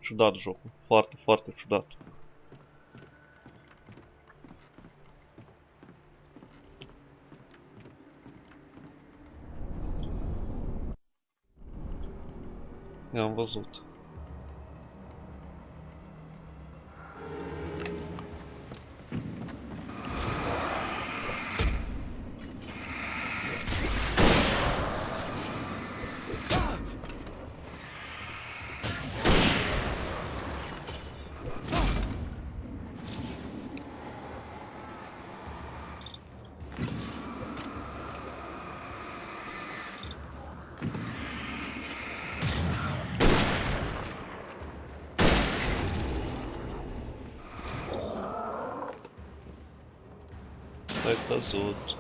ciudat jocul. Foarte, foarte ciudat. I-am văzut. Ai căzut.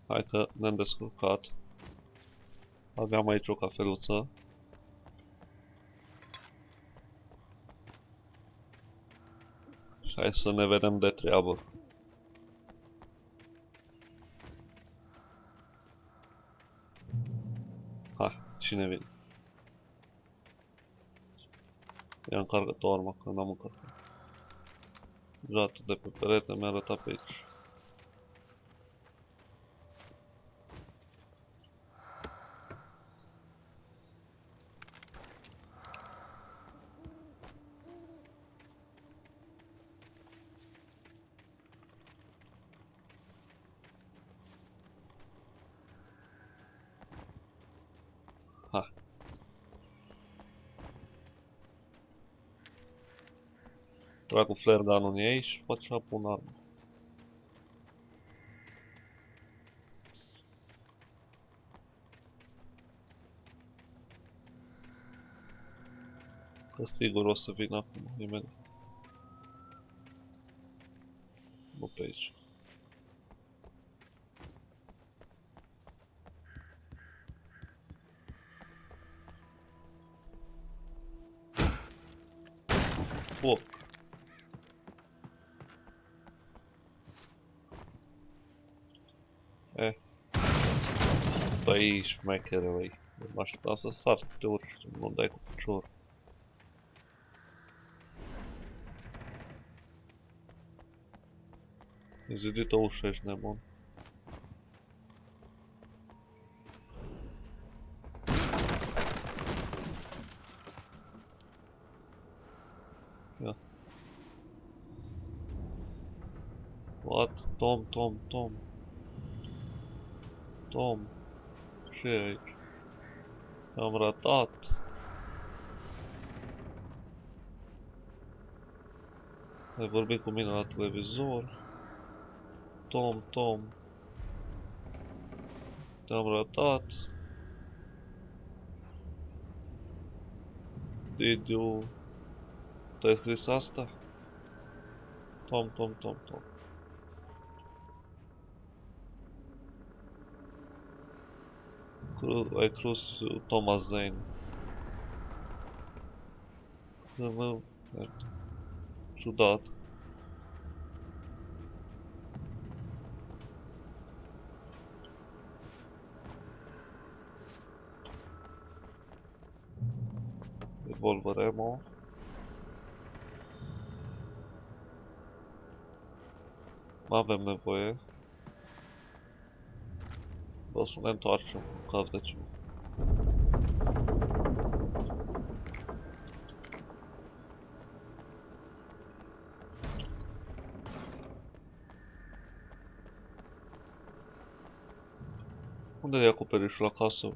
Hai că ne-am descurcat. Aveam aici o cafeluță. Și hai să ne vedem de treabă. Hai, cine vine? Ia încarcă-te o armă, că n-am încărcat. Jatul de pe perete mi-a arătat pe aici. Hai. Trag cu flare gun-ul în ei și pot să pun armă. Că sigur o să vin acum, imediat. Nu pe aici. Foc. Băi, șmechere, băi. Mă așteptam să sar, să te urci, nu dai cu piciorul. E zidit o ușă, ești nebun. Ia. What? Tom. Tom. Ce e aici? Am ratat. Ai vorbit cu mine la televizor. Tom. Te-am ratat. Udyuu. Tu ai scris asta? Tom. Ai cruz Thomas Zane. Ciudat. Revolver ammo. Avem nevoie. O să ne întoarcem în caz de ceva. Unde e acoperișul la casă?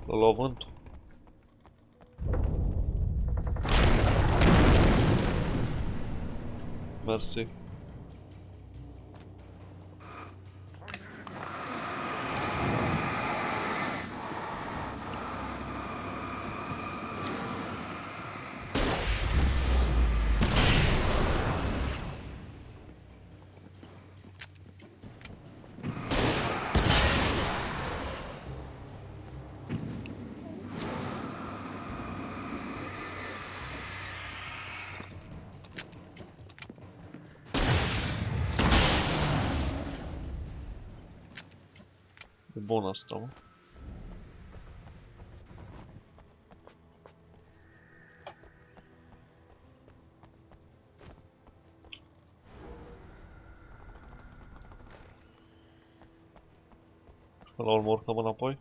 L-a luat vântul? Mersi. E bun asta, mă. La urmă urcăm înapoi.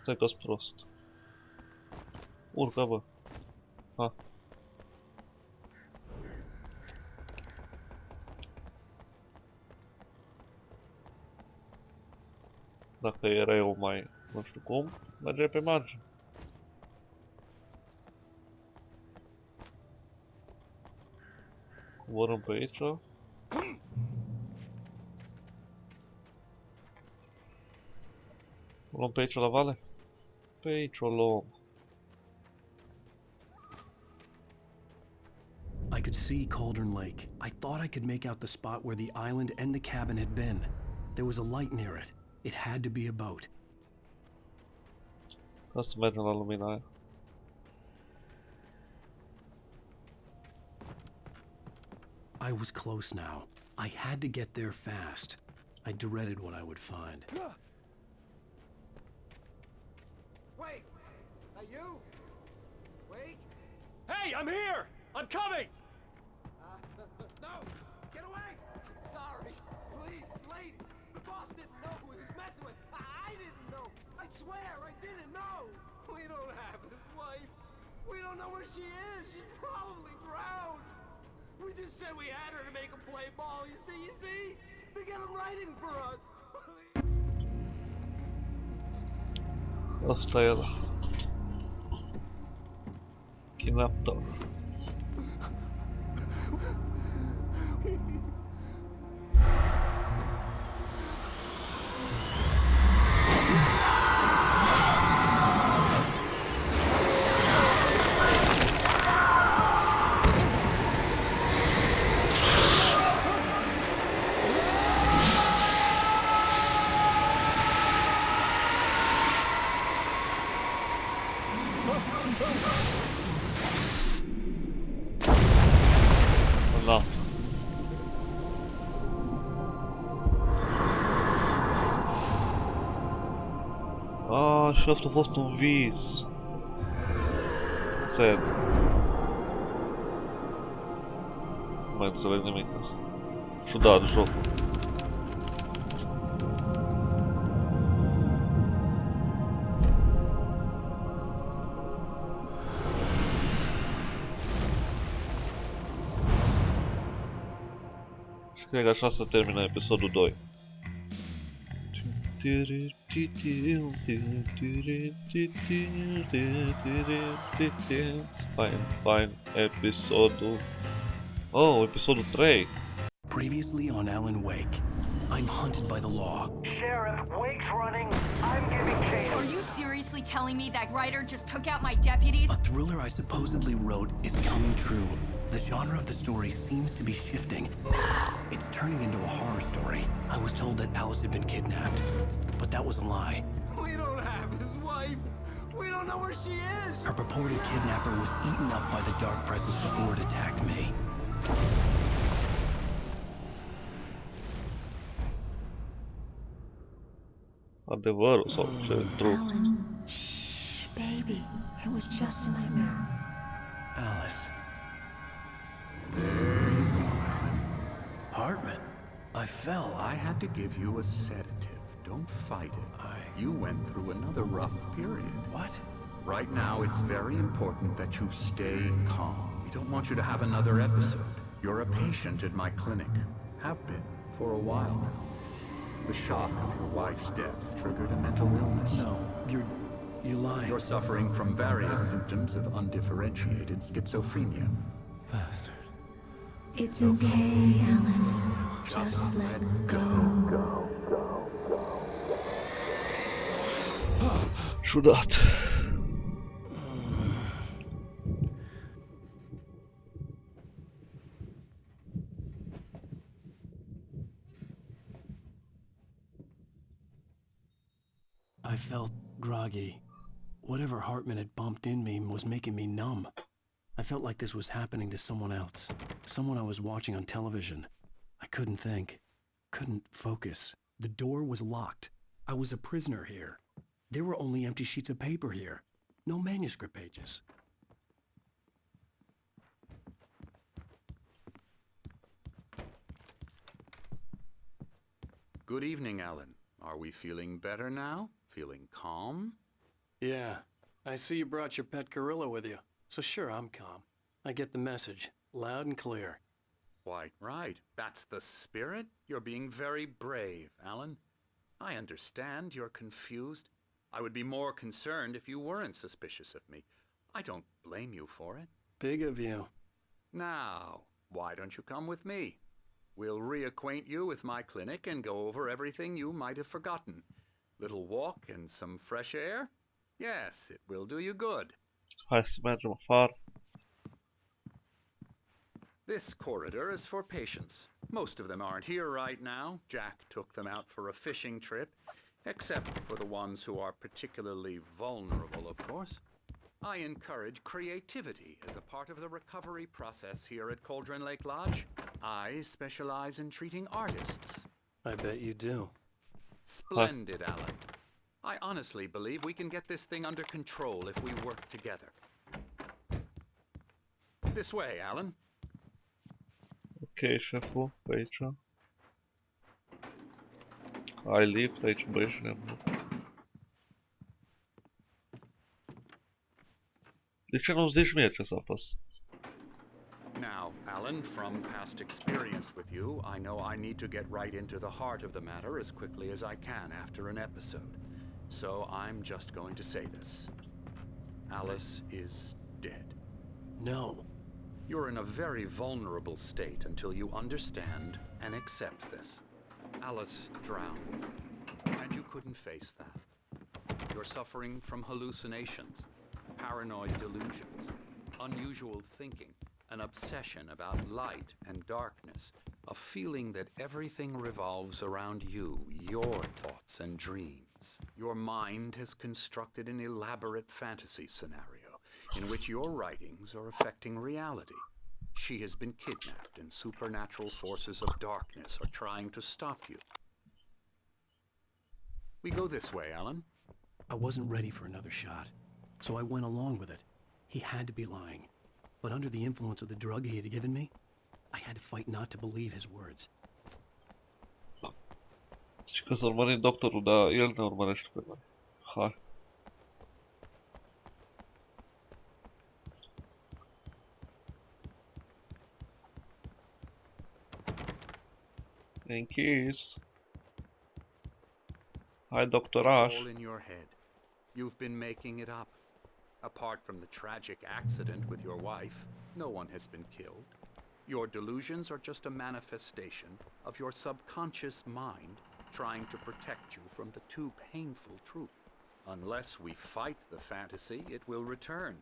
Stai că-s prost. Urcă, bă. Ha. Dacă era eu mai, nu știu cum, merge pe margine. Coborâm pe aici. O luăm pe aici la vale? Pe aici o luăm. I could see Cauldron Lake. I thought I could make out the spot where the island and the cabin had been. There was a light near it. It had to be a boat. Ca să mergem la lumina aia. I was close now. I had to get there fast. I dreaded what I would find. Wait! Are you? Wait! Hey, I'm here! I'm coming! No! Get away! Sorry! Please, it's late! The boss didn't know who he was messing with! I didn't know! I swear, I didn't know! We don't have his wife! We don't know where she is! She's probably drowned! We just said we had her to make him play ball, you see? To get him writing for us! Asta e ăla. Kidnaptor. Da. Și asta a fost un vis. Cred. Nu mai înțeleg nimic. Ciudat jocul. Și cred că așa se termină episodul 2. Fine, episodul... Oh, episodul 3! Previously on Alan Wake, I'm hunted by the law. Sheriff, Wake's running. I'm giving chase. Are you seriously telling me that writer just took out my deputies? A thriller I supposedly wrote is coming true. The genre of the story seems to be shifting. It's turning into a horror story. I was told that Alice had been kidnapped, but that was a lie. We don't have his wife! We don't know where she is! Her purported kidnapper was eaten up by the dark presence before it attacked me. Adevărul sau ce trup. Alan, shh, baby. It was just a nightmare. Alice. Hartman, I fell. I had to give you a sedative. Don't fight it. You went through another rough period. What? Right now, it's very important that you stay calm. We don't want you to have another episode. You're a patient at my clinic. Have been for a while now. The shock of your wife's death triggered a mental illness. No, you're lying. You're suffering from various symptoms of undifferentiated schizophrenia. Bastard. It's okay, Alan. Just let go. Ciudat. I felt groggy. Whatever Hartman had bumped in me was making me numb. I felt like this was happening to someone else. Someone I was watching on television. I couldn't think. Couldn't focus. The door was locked. I was a prisoner here. There were only empty sheets of paper here. No manuscript pages. Good evening, Alan. Are we feeling better now? Feeling calm? Yeah. I see you brought your pet gorilla with you. So sure, I'm calm. I get the message. Loud and clear. Quite right. That's the spirit. You're being very brave, Alan. I understand you're confused. I would be more concerned if you weren't suspicious of me. I don't blame you for it. Big of you. Now, why don't you come with me? We'll reacquaint you with my clinic and go over everything you might have forgotten. Little walk and some fresh air? Yes, it will do you good. Hai să mergem afară. This corridor is for patients. Most of them aren't here right now. Jack took them out for a fishing trip, except for the ones who are particularly vulnerable, of course. I encourage creativity as a part of the recovery process here at Cauldron Lake Lodge. I specialize in treating artists. I bet you do. Splendid, Alan. I honestly believe we can get this thing under control if we work together. This way, Alan. Ok, șeful, pe aici. Ai lift, aici băieși nebun. De ce nu-mi zici mie ce să apăs? Now, Alan, from past experience with you, I know I need to get right into the heart of the matter as quickly as I can after an episode. So I'm just going to say this. Alice is dead. No. You're in a very vulnerable state until you understand and accept this. Alice drowned, and you couldn't face that. You're suffering from hallucinations, paranoid delusions, unusual thinking, an obsession about light and darkness, a feeling that everything revolves around you, your thoughts and dreams. Your mind has constructed an elaborate fantasy scenario in which your writings are affecting reality. She has been kidnapped and supernatural forces of darkness are trying to stop you. We go this way, Alan. I wasn't ready for another shot, so I went along with it. He had to be lying. But under the influence of the drug he had given me, I had to fight not to believe his words. Și că să urmărim doctorul, dar el ne urmărește pe noi. Hai. Închis. Hai, doctoraș. It's all in your head. You've been making it up. Apart from the tragic accident with your wife, no one has been killed. Your delusions are just a manifestation of your subconscious mind trying to protect you from the too painful truth. Unless we fight the fantasy, it will return.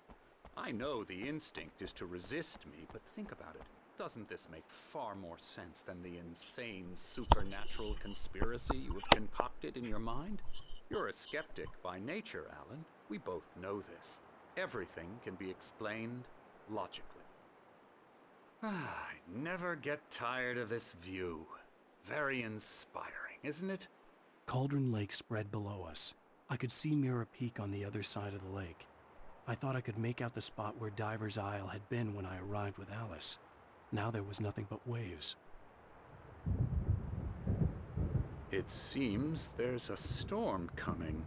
I know the instinct is to resist me, but think about it. Doesn't this make far more sense than the insane supernatural conspiracy you have concocted in your mind? You're a skeptic by nature, Alan. We both know this. Everything can be explained logically. I never get tired of this view. Very inspiring, isn't it? Cauldron Lake spread below us. I could see Mirror Peak on the other side of the lake. I thought I could make out the spot where Diver's Isle had been when I arrived with Alice. Now there was nothing but waves. It seems there's a storm coming.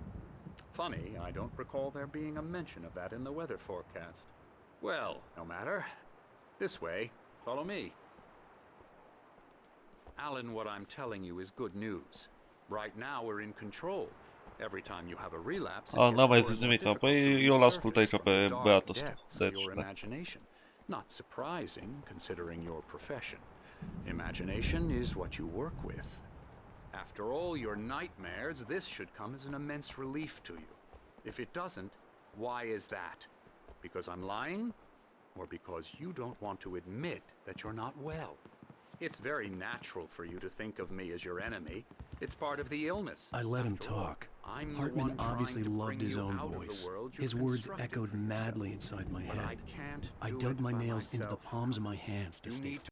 Funny, I don't recall there being a mention of that in the weather forecast. Well, no matter. This way. Follow me. Alan, what I'm telling you is good news. Right now we're in control. Every time you have a relapse, it N-am gets mai more zis and more nimic. difficult Păi to eu l-ascult aici resurface pe from the dark băiatul ăsta. depths of Deci, your da. imagination. Not surprising, considering your profession. Imagination is what you work with. After all your nightmares, this should come as an immense relief to you. If it doesn't, why is that? Because I'm lying? Or because you don't want to admit that you're not well? It's very natural for you to think of me as your enemy. It's part of the illness. I let him After all, talk. I'm the Hartman one trying obviously to loved bring his you own out of the voice. world you've His words constructed echoed for yourself. madly inside my But I head. can't I do dug it my by nails into the myself. palms of my hands to You stay need to